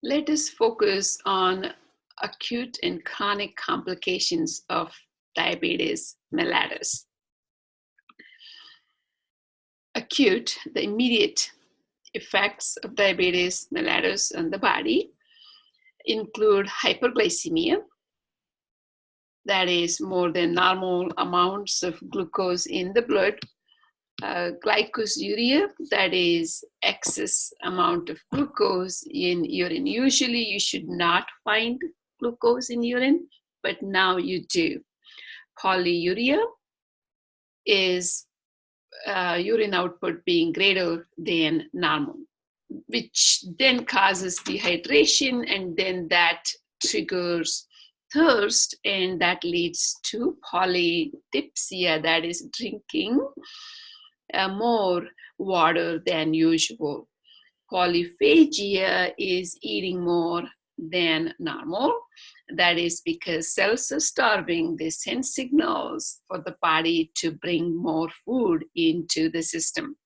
Let us focus on acute and chronic complications of diabetes mellitus. Acute, the immediate effects of diabetes mellitus on the body include hyperglycemia, that is more than normal amounts of glucose in the blood, glycosuria, that is excess amount of glucose in urine. Usually you should not find glucose in urine, but now you do. Polyuria is urine output being greater than normal, which then causes dehydration, and then that triggers thirst, and that leads to polydipsia, that is drinking more water than usual. Polyphagia is eating more than normal. That is because cells are starving. They send signals for the body to bring more food into the system.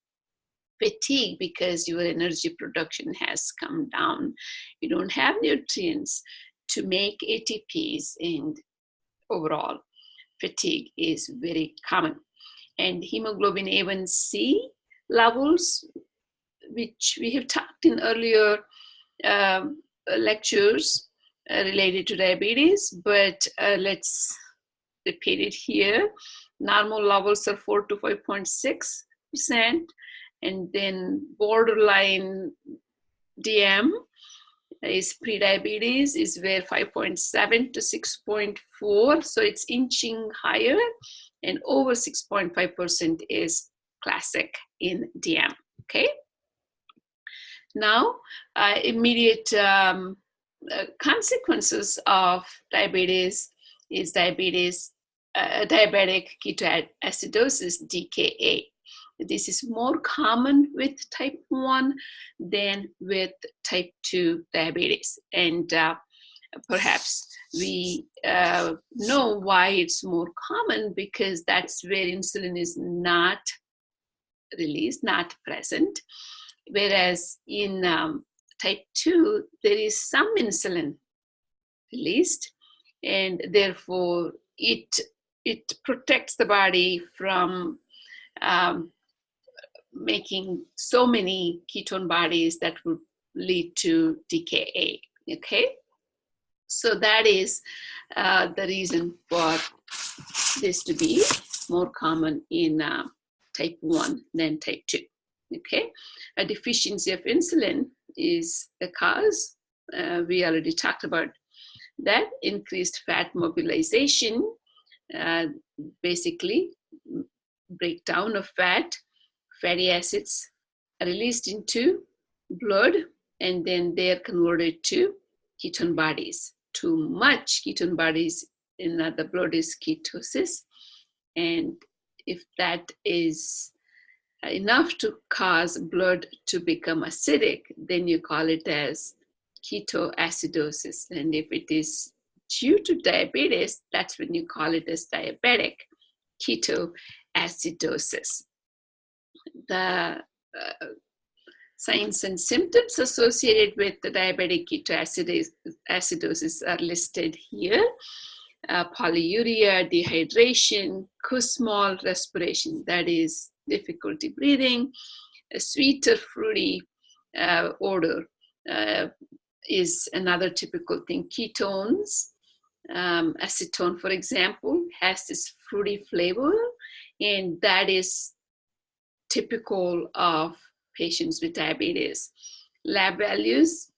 Fatigue, because your energy production has come down. You don't have nutrients to make ATPs, and overall, fatigue is very common. And hemoglobin A1C levels, which we have talked in earlier lectures related to diabetes, but let's repeat it here. Normal levels are 4 to 5.6%, and then borderline DM is prediabetes, is where 5.7 to 6.4, so it's inching higher, and over 6.5% is classic in DM. Okay. Now, immediate consequences of diabetes is diabetic ketoacidosis, DKA. This is more common with type 1 than with type 2 diabetes. And perhaps we know why it's more common, because that's where insulin is not released, not present. Whereas in type 2, there is some insulin released, and therefore it protects the body from making so many ketone bodies that would lead to DKA. Okay, so that is the reason for this to be more common in type 1 than type 2. Okay, a deficiency of insulin is the cause. We already talked about that. Increased fat mobilization, basically breakdown of fat. Fatty acids are released into blood, and then they are converted to ketone bodies. Too much ketone bodies in the blood is ketosis, and if that is enough to cause blood to become acidic, then you call it as ketoacidosis. And if it is due to diabetes, that's when you call it as diabetic ketoacidosis. The signs and symptoms associated with the diabetic ketoacidosis are listed here. Polyuria, dehydration, Kussmaul respiration, that is difficulty breathing. A sweet or fruity odor is another typical thing. Ketones, acetone, for example, has this fruity flavor, and that is typical of patients with diabetes. Lab values,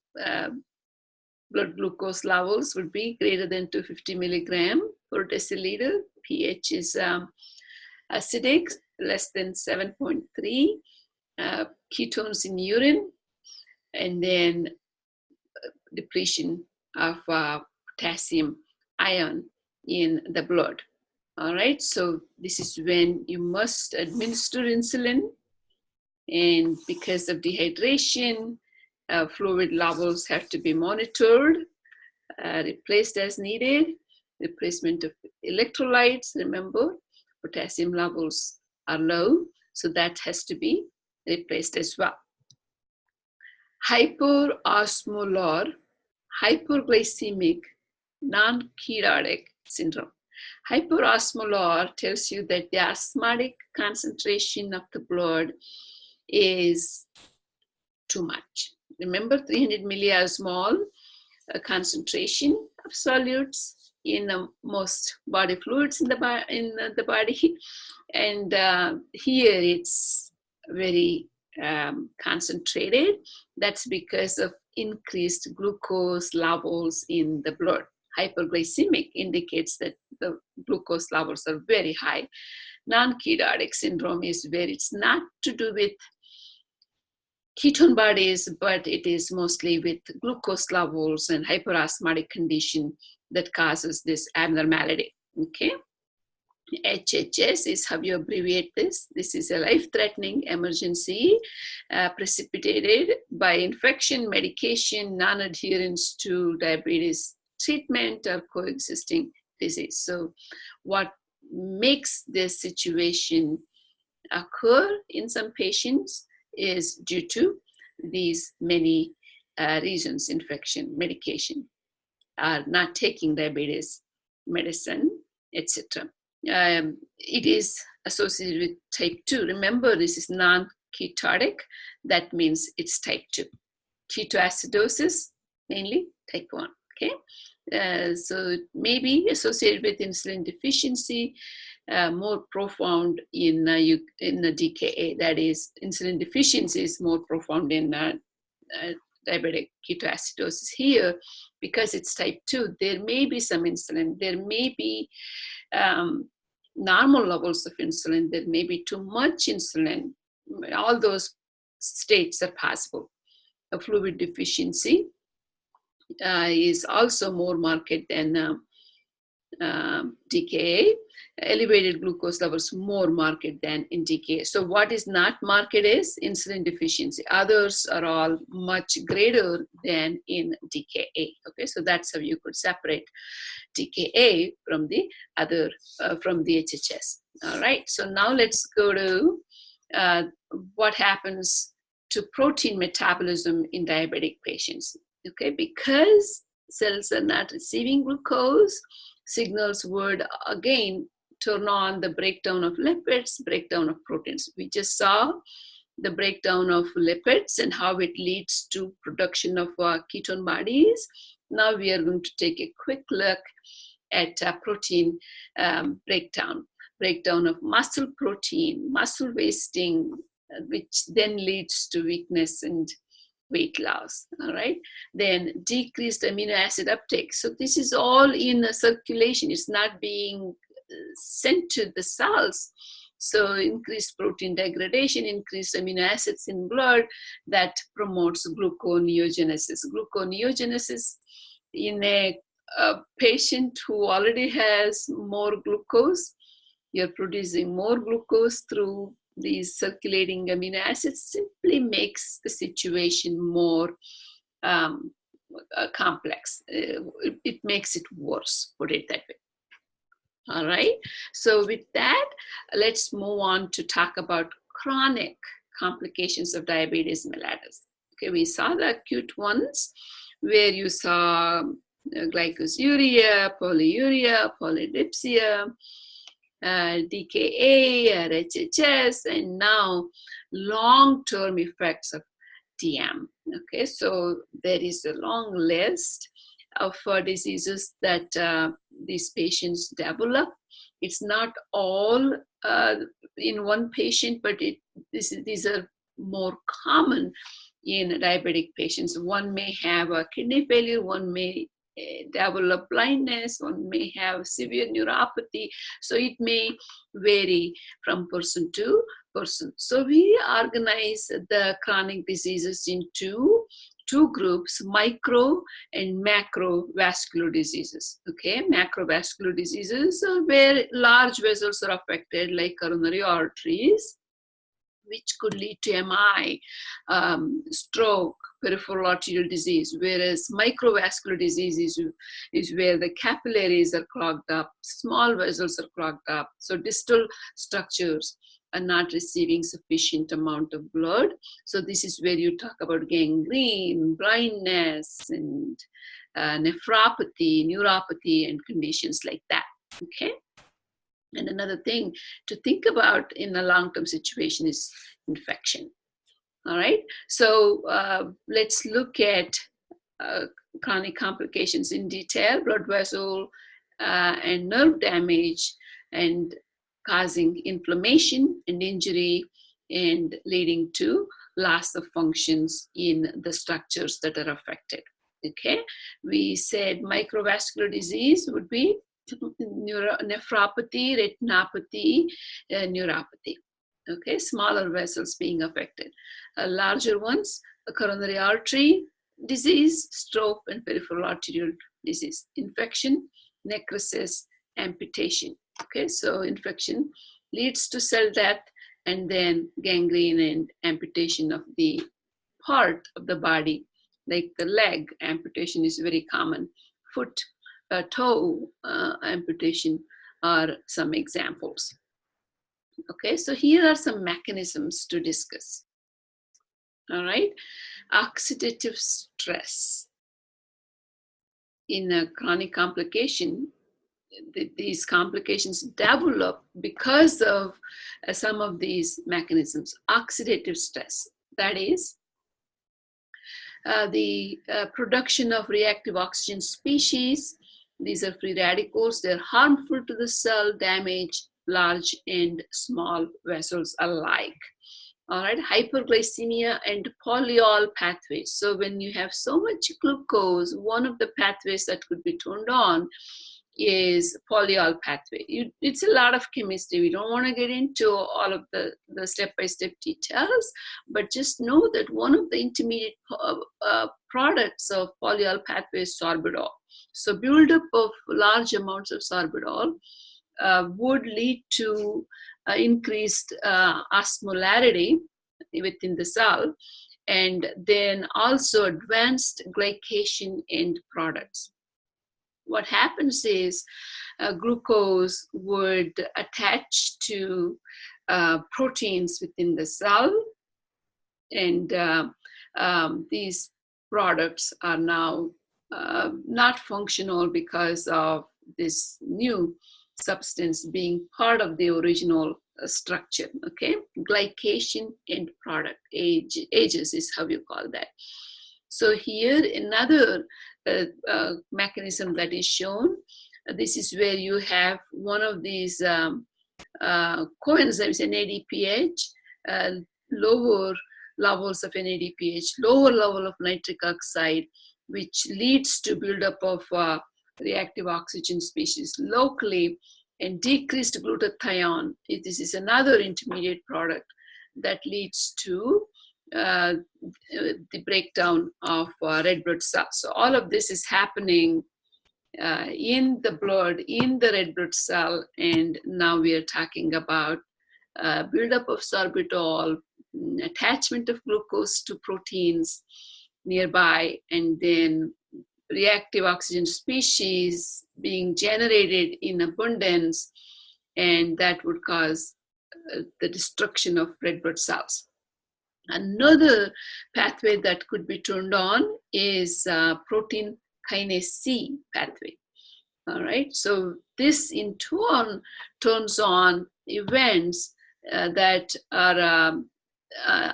blood glucose levels would be greater than 250 milligram per deciliter. pH is acidic, less than 7.3. Ketones in urine, and then depletion of potassium ion in the blood. All right, so this is when you must administer insulin, and because of dehydration, fluid levels have to be monitored, replaced as needed. Replacement of electrolytes, remember, potassium levels are low, so that has to be replaced as well. Hyperosmolar hyperglycemic non-ketotic syndrome. Hyperosmolar tells you that the osmotic concentration of the blood is too much. Remember 300 milliosmol concentration of solutes in most body fluids in the body, and here it's very concentrated. That's because of increased glucose levels in the blood. Hyperglycemic indicates that the glucose levels are very high. Non-ketotic syndrome is where it's not to do with ketone bodies, but it is mostly with glucose levels and hyperosmotic condition that causes this abnormality. Okay. HHS is how you abbreviate this. This is a life-threatening emergency precipitated by infection, medication, non-adherence to diabetes treatment, or coexisting disease. So what makes this situation occur in some patients is due to these many reasons: infection, medication, not taking diabetes medicine, etc. It is associated with type 2. Remember, this is non-ketotic. That means it's type 2. Ketoacidosis, mainly type 1. Okay, so it may be associated with insulin deficiency, more profound in the DKA. That is, insulin deficiency is more profound in diabetic ketoacidosis. Here, because it's type 2, there may be some insulin, there may be normal levels of insulin, there may be too much insulin. All those states are possible. A fluid deficiency is also more marked than DKA. Elevated glucose levels more marked than in DKA. So what is not marked is insulin deficiency. Others are all much greater than in DKA. Okay, so that's how you could separate DKA from the other, from the HHS. All right, so now let's go to what happens to protein metabolism in diabetic patients. Okay, because cells are not receiving glucose, signals would again turn on the breakdown of lipids, breakdown of proteins. We just saw the breakdown of lipids and how it leads to production of ketone bodies. Now we are going to take a quick look at protein breakdown of muscle protein, muscle wasting, which then leads to weakness and weight loss. All right, then decreased amino acid uptake. So this is all in circulation. It's not being sent to the cells. So increased protein degradation, increased amino acids in blood, that promotes gluconeogenesis. Gluconeogenesis in a patient who already has more glucose, you're producing more glucose through these circulating amino acids, simply makes the situation more complex. It makes it worse, put it that way. All right, so with that, let's move on to talk about chronic complications of diabetes mellitus. Okay, we saw the acute ones where you saw glycosuria, polyuria, polydipsia, DKA, RHHS, and now long-term effects of DM. Okay, so there is a long list of diseases that these patients develop. It's not all in one patient, but these are more common in diabetic patients. One may have a kidney failure, one may develop blindness, one may have severe neuropathy. So it may vary from person to person. So we organize the chronic diseases into two groups: micro and macrovascular diseases. Okay, macrovascular diseases are where large vessels are affected, like coronary arteries, which could lead to MI, stroke, peripheral arterial disease, whereas microvascular disease is where the capillaries are clogged up, small vessels are clogged up, so distal structures are not receiving sufficient amount of blood. So this is where you talk about gangrene, blindness, and nephropathy, neuropathy, and conditions like that. Okay. And another thing to think about in a long-term situation is infection. All right. So let's look at chronic complications in detail: blood vessel and nerve damage, and causing inflammation and injury, and leading to loss of functions in the structures that are affected. Okay, we said microvascular disease would be nephropathy, retinopathy, neuropathy. Okay, smaller vessels being affected. Larger ones, coronary artery disease, stroke, and peripheral arterial disease. Infection, necrosis, amputation. Okay, so infection leads to cell death, and then gangrene and amputation of the part of the body, like the leg amputation is very common. Foot, toe amputation are some examples. Okay, so here are some mechanisms to discuss. All right, oxidative stress. In a chronic complication, these complications develop because of some of these mechanisms. Oxidative stress, that is, the production of reactive oxygen species. These are free radicals. They're harmful to the cell, damage large and small vessels alike. All right, hyperglycemia and polyol pathways. So when you have so much glucose, one of the pathways that could be turned on is polyol pathway. It's a lot of chemistry. We don't want to get into all of the step-by-step details, but just know that one of the intermediate products of polyol pathway is sorbitol. So buildup of large amounts of sorbitol would lead to increased osmolarity within the cell, and then also advanced glycation end products. What happens is glucose would attach to proteins within the cell, and these products are now not functional because of this new substance being part of the original structure. Okay, glycation end product, AGEs is how you call that. So here another mechanism that is shown. This is where you have one of these coenzymes, NADPH, lower levels of NADPH, lower level of nitric oxide, which leads to buildup of reactive oxygen species locally, and decreased glutathione. This is another intermediate product that leads to the breakdown of red blood cells. So all of this is happening in the blood, in the red blood cell, and now we are talking about buildup of sorbitol, attachment of glucose to proteins nearby, and then reactive oxygen species being generated in abundance, and that would cause the destruction of red blood cells. Another pathway that could be turned on is protein kinase C pathway. All right, so this in turn turns on events that are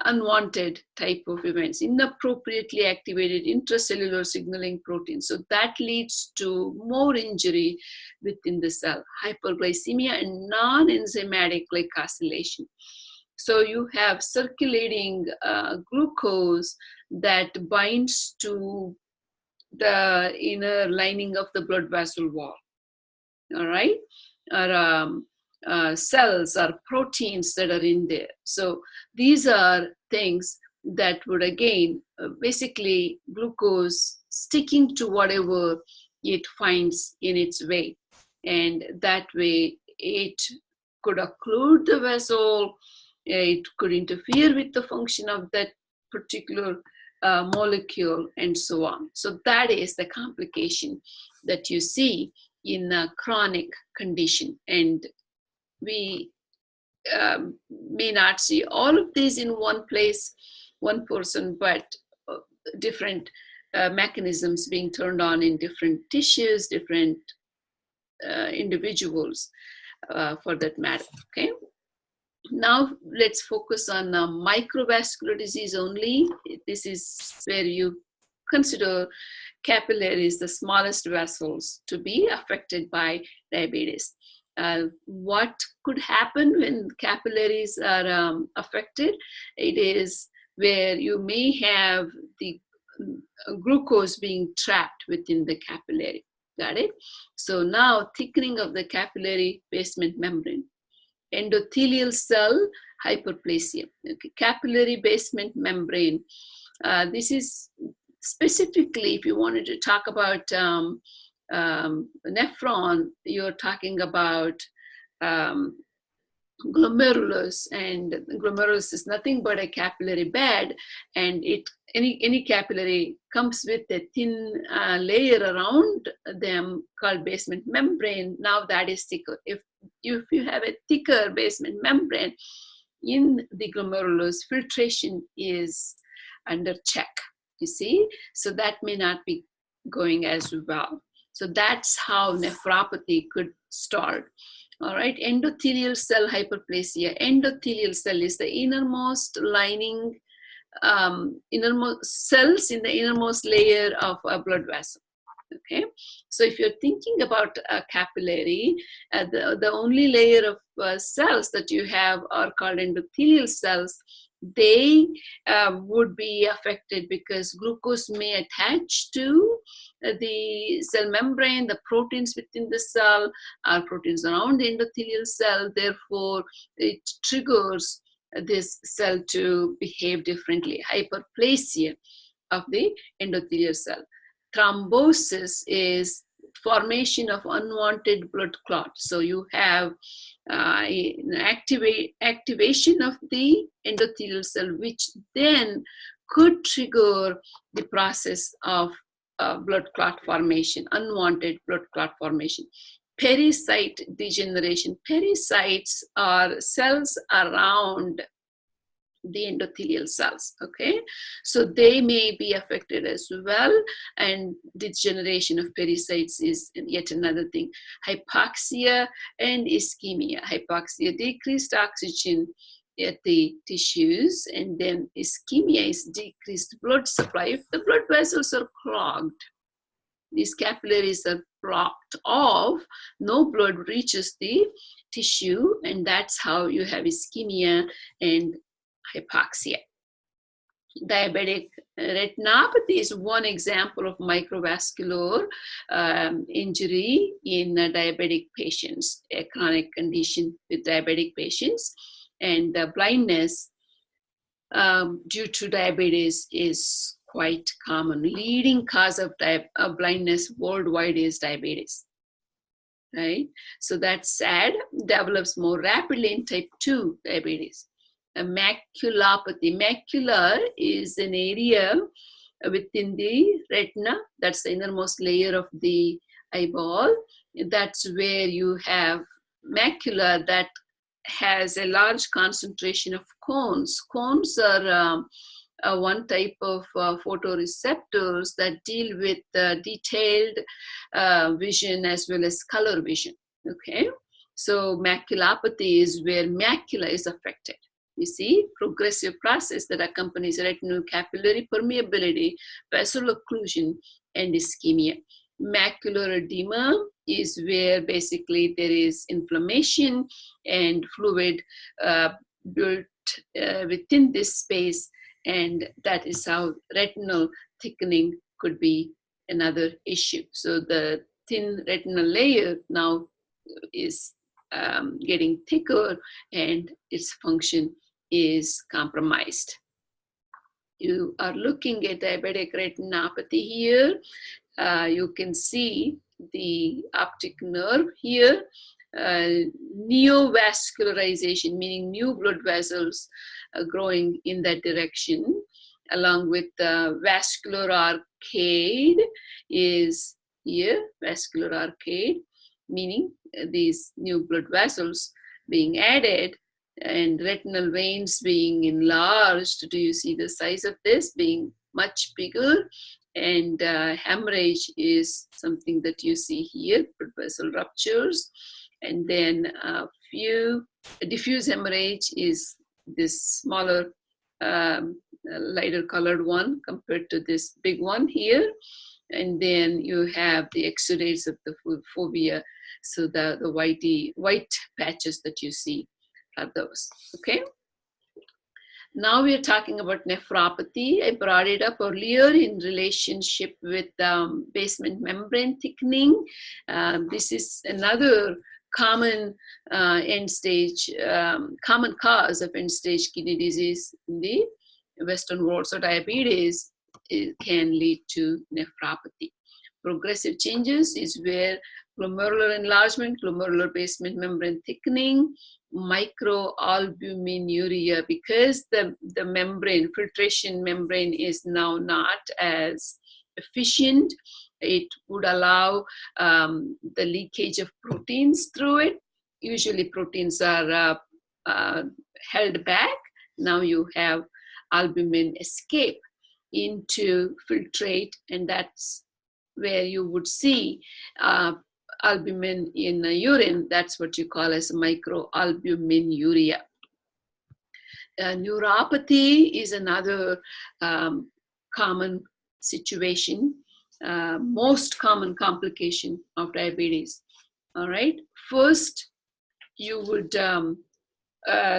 unwanted type of events, inappropriately activated intracellular signaling proteins. So that leads to more injury within the cell, hyperglycemia and non-enzymatic glycosylation. So you have circulating glucose that binds to the inner lining of the blood vessel wall. All right, or cells or proteins that are in there. So these are things that would again basically glucose sticking to whatever it finds in its way, and that way it could occlude the vessel, it could interfere with the function of that particular molecule, and so on. So that is the complication that you see in a chronic condition, and we may not see all of these in one place, one person, but different mechanisms being turned on in different tissues, different individuals for that matter. Okay. Now let's focus on microvascular disease only. This is where you consider capillaries, the smallest vessels, to be affected by diabetes. What could happen when capillaries are affected? It is where you may have the glucose being trapped within the capillary. Got it? So now thickening of the capillary basement membrane. Endothelial cell hyperplasia. Okay. Capillary basement membrane. This is specifically, if you wanted to talk about nephron, you're talking about glomerulus, and glomerulus is nothing but a capillary bed, and any capillary comes with a thin layer around them called basement membrane. Now that is thicker. If you have a thicker basement membrane in the glomerulus, filtration is under check, you see, so that may not be going as well. So that's how nephropathy could start. All right, endothelial cell hyperplasia. Endothelial cell is the innermost lining, innermost cells in the innermost layer of a blood vessel. Okay, so if you're thinking about a capillary, the only layer of cells that you have are called endothelial cells. They would be affected because glucose may attach to the cell membrane, the proteins within the cell are proteins around the endothelial cell. Therefore, it triggers this cell to behave differently. Hyperplasia of the endothelial cell. Thrombosis is formation of unwanted blood clot. So you have an activation of the endothelial cell, which then could trigger the process of blood clot formation, unwanted blood clot formation. Pericyte degeneration. Pericytes are cells around the endothelial cells. Okay, so they may be affected as well, and degeneration of pericytes is yet another thing. Hypoxia and ischemia. Hypoxia, decreased oxygen at the tissues, and then ischemia is decreased blood supply. If the blood vessels are clogged, these capillaries are blocked off, no blood reaches the tissue, and that's how you have ischemia and hypoxia. Diabetic retinopathy is one example of microvascular injury in diabetic patients, a chronic condition with diabetic patients. And blindness due to diabetes is quite common. Leading cause of blindness worldwide is diabetes. Right? So that's sad, develops more rapidly in type 2 diabetes. A maculopathy. Macular is an area within the retina, that's the innermost layer of the eyeball. That's where you have macula that has a large concentration of cones. Cones are one type of photoreceptors that deal with detailed vision as well as color vision. Okay, so maculopathy is where macula is affected. You see, progressive process that accompanies retinal capillary permeability, vessel occlusion, and ischemia. Macular edema is where basically there is inflammation and fluid built within this space, and that is how retinal thickening could be another issue. So the thin retinal layer now is getting thicker, and its function is compromised. You are looking at diabetic retinopathy here. You can see the optic nerve here. Neovascularization, meaning new blood vessels growing in that direction, along with the vascular arcade is here, vascular arcade, meaning these new blood vessels being added and retinal veins being enlarged. Do you see the size of this being much bigger? And hemorrhage is something that you see here, blood vessel ruptures. And then diffuse hemorrhage is this smaller, lighter colored one compared to this big one here. And then you have the exudates of the fovea. So the white patches that you see are those, okay? Now we are talking about nephropathy. I brought it up earlier in relationship with basement membrane thickening. This is another common common cause of end-stage kidney disease in the Western world. So diabetes can lead to nephropathy. Progressive changes is where glomerular enlargement, glomerular basement membrane thickening, microalbuminuria, because the membrane, filtration membrane is now not as efficient. It would allow the leakage of proteins through it. Usually proteins are held back. Now you have albumin escape into filtrate, and that's where you would see albumin in urine. That's what you call as microalbuminuria. Neuropathy is another common situation, most common complication of diabetes. All right. First, you would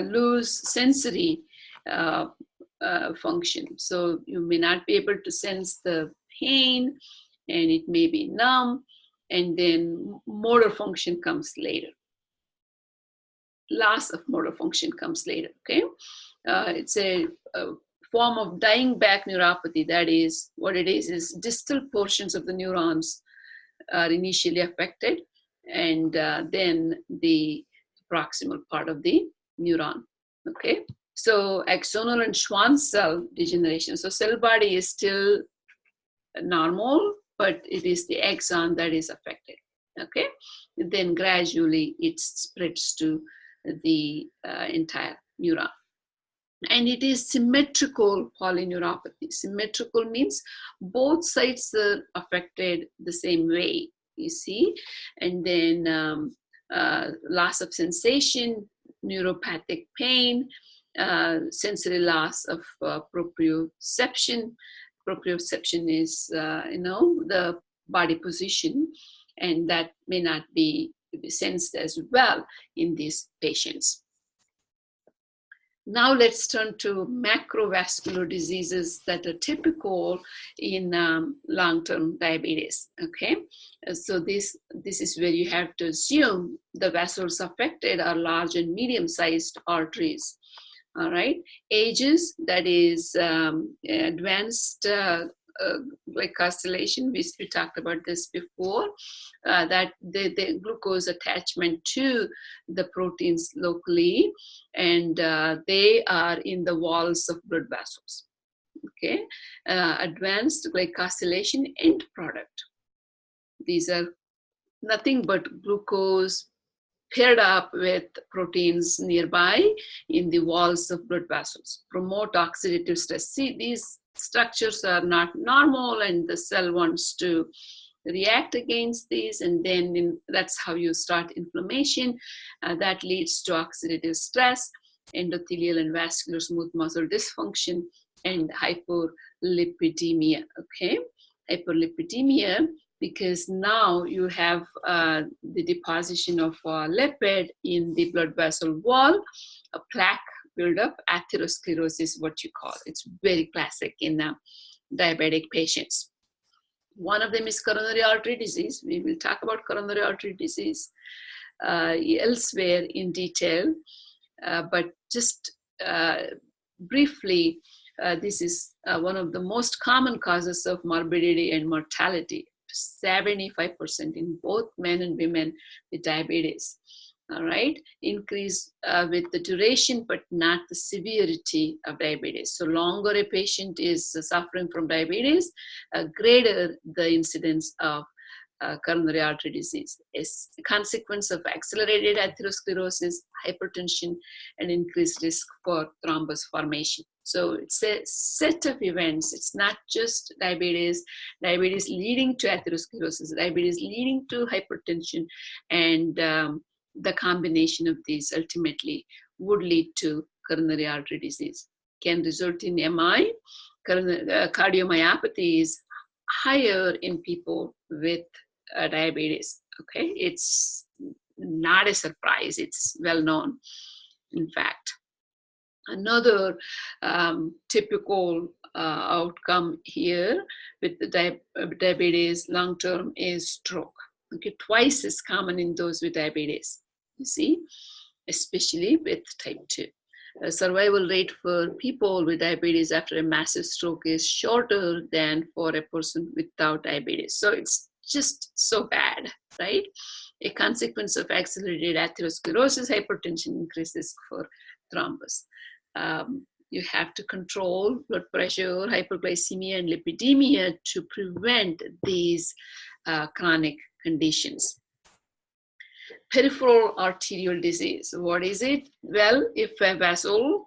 lose sensory function. So you may not be able to sense the pain, and it may be numb, and then motor function comes later. Loss of motor function comes later, okay? It's a form of dying back neuropathy. That is, what it is distal portions of the neurons are initially affected, and then the proximal part of the neuron, okay? So axonal and Schwann cell degeneration. So cell body is still normal, but it is the axon that is affected, okay? And then gradually it spreads to the entire neuron. And it is symmetrical polyneuropathy. Symmetrical means both sides are affected the same way, you see. And then loss of sensation, neuropathic pain, sensory loss of proprioception. Proprioception is, the body position, and that may not be sensed as well in these patients. Now let's turn to macrovascular diseases that are typical in long-term diabetes, okay? So this is where you have to assume the vessels affected are large and medium-sized arteries, all right? Ages, that is advanced glycosylation, we talked about this before, that the glucose attachment to the proteins locally, and they are in the walls of blood vessels, okay? Advanced glycosylation end product. These are nothing but glucose paired up with proteins nearby in the walls of blood vessels. Promote oxidative stress. See, these structures are not normal, and the cell wants to react against these, and then that's how you start inflammation. That leads to oxidative stress, endothelial and vascular smooth muscle dysfunction, and hyperlipidemia, okay? Hyperlipidemia, because now you have the deposition of lipid in the blood vessel wall, a plaque buildup, atherosclerosis, what you call. It's very classic in diabetic patients. One of them is coronary artery disease. We will talk about coronary artery disease elsewhere in detail, but just briefly, this is one of the most common causes of morbidity and mortality. 75% in both men and women with diabetes. All right, increase with the duration, but not the severity of diabetes. So longer a patient is suffering from diabetes, greater the incidence of coronary artery disease is a consequence of accelerated atherosclerosis, hypertension, and increased risk for thrombus formation. So it's a set of events. It's not just diabetes leading to atherosclerosis, diabetes leading to hypertension, and the combination of these ultimately would lead to coronary artery disease, can result in MI. Cardiomyopathy is higher in people with diabetes. Okay, it's not a surprise. It's well known, in fact. Another typical outcome here with the diabetes long term is stroke. Okay, twice as common in those with diabetes, you see, especially with type 2. Survival rate for people with diabetes after a massive stroke is shorter than for a person without diabetes. So it's just so bad, right? A consequence of accelerated atherosclerosis, hypertension, increases for thrombus. You have to control blood pressure, hyperglycemia, and lipidemia to prevent these chronic conditions. Peripheral arterial disease, what is it? Well, if a vessel,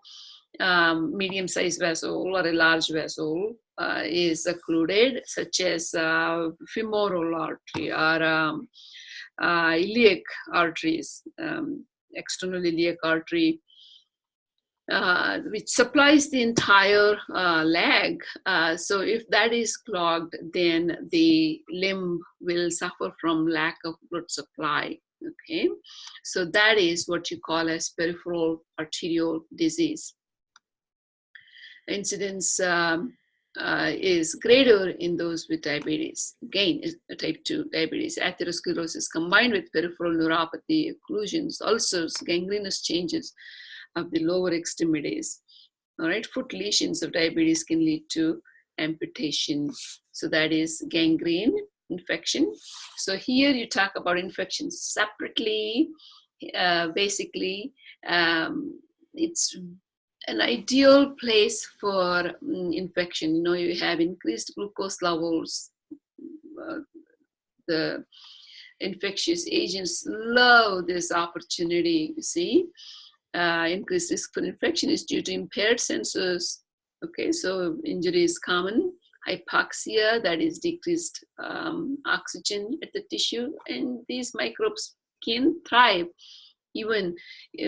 medium-sized vessel or a large vessel is occluded, such as femoral artery or iliac arteries, external iliac artery, which supplies the entire leg. So if that is clogged, then the limb will suffer from lack of blood supply. Okay, so that is what you call as peripheral arterial disease. Incidence is greater in those with diabetes. Again, type 2 diabetes, atherosclerosis combined with peripheral neuropathy, occlusions, ulcers, gangrenous changes of the lower extremities. All right, foot lesions of diabetes can lead to amputation. So that is gangrene, infection. So here you talk about infections separately. Basically, it's an ideal place for infection. You know, you have increased glucose levels. The infectious agents love this opportunity, you see. Increased risk for infection is due to impaired sensors. Okay, so injury is common. Hypoxia, that is decreased oxygen at the tissue, and these microbes can thrive even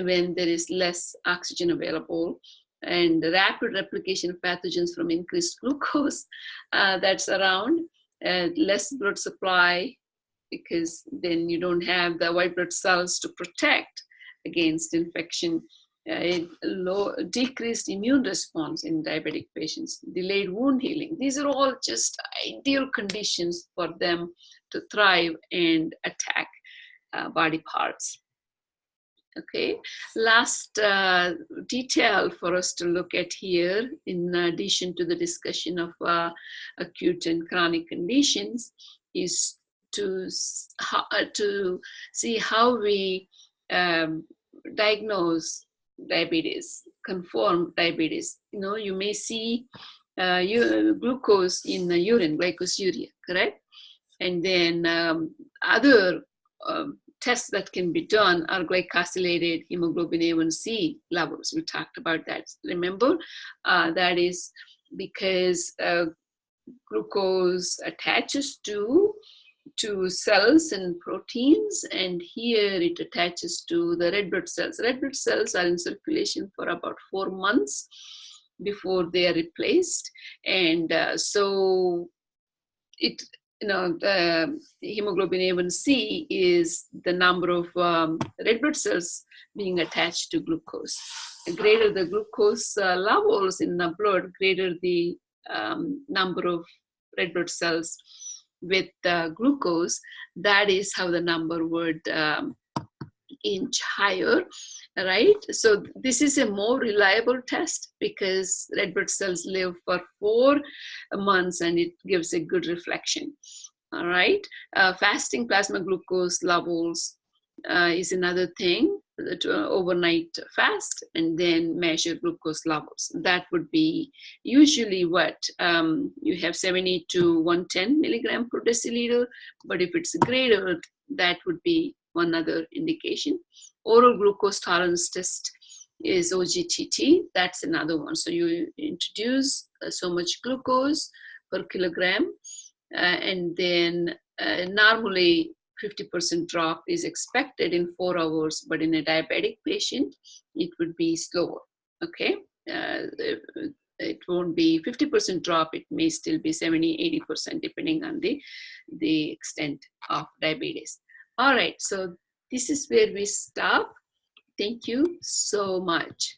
when there is less oxygen available. And the rapid replication of pathogens from increased glucose that's around, less blood supply, because then you don't have the white blood cells to protect against infection. Decreased immune response in diabetic patients, delayed wound healing. These are all just ideal conditions for them to thrive and attack body parts. Okay, last detail for us to look at here, in addition to the discussion of acute and chronic conditions, is to see how we diagnose diabetes, confirm diabetes. You know, you may see glucose in the urine, glycosuria, correct? And then other tests that can be done are glycosylated hemoglobin A1C levels. We talked about that. Remember, that is because glucose attaches to cells and proteins, and here it attaches to the red blood cells. Red blood cells are in circulation for about 4 months before they are replaced, and so it, you know, the hemoglobin A1C is the number of red blood cells being attached to glucose. The greater the glucose levels in the blood, greater the number of red blood cells with glucose. That is how the number would inch higher, right? So this is a more reliable test because red blood cells live for 4 months and it gives a good reflection. All right, fasting plasma glucose levels is another thing. To overnight fast and then measure glucose levels. That would be usually what you have 70 to 110 milligram per deciliter, but if it's greater, that would be one other indication. Oral glucose tolerance test is OGTT. That's another one. So you introduce so much glucose per kilogram, and then normally 50% drop is expected in 4 hours, but in a diabetic patient, it would be slower. Okay, it won't be 50% drop. It may still be 70, 80%, depending on the extent of diabetes. All right, so this is where we stop. Thank you so much.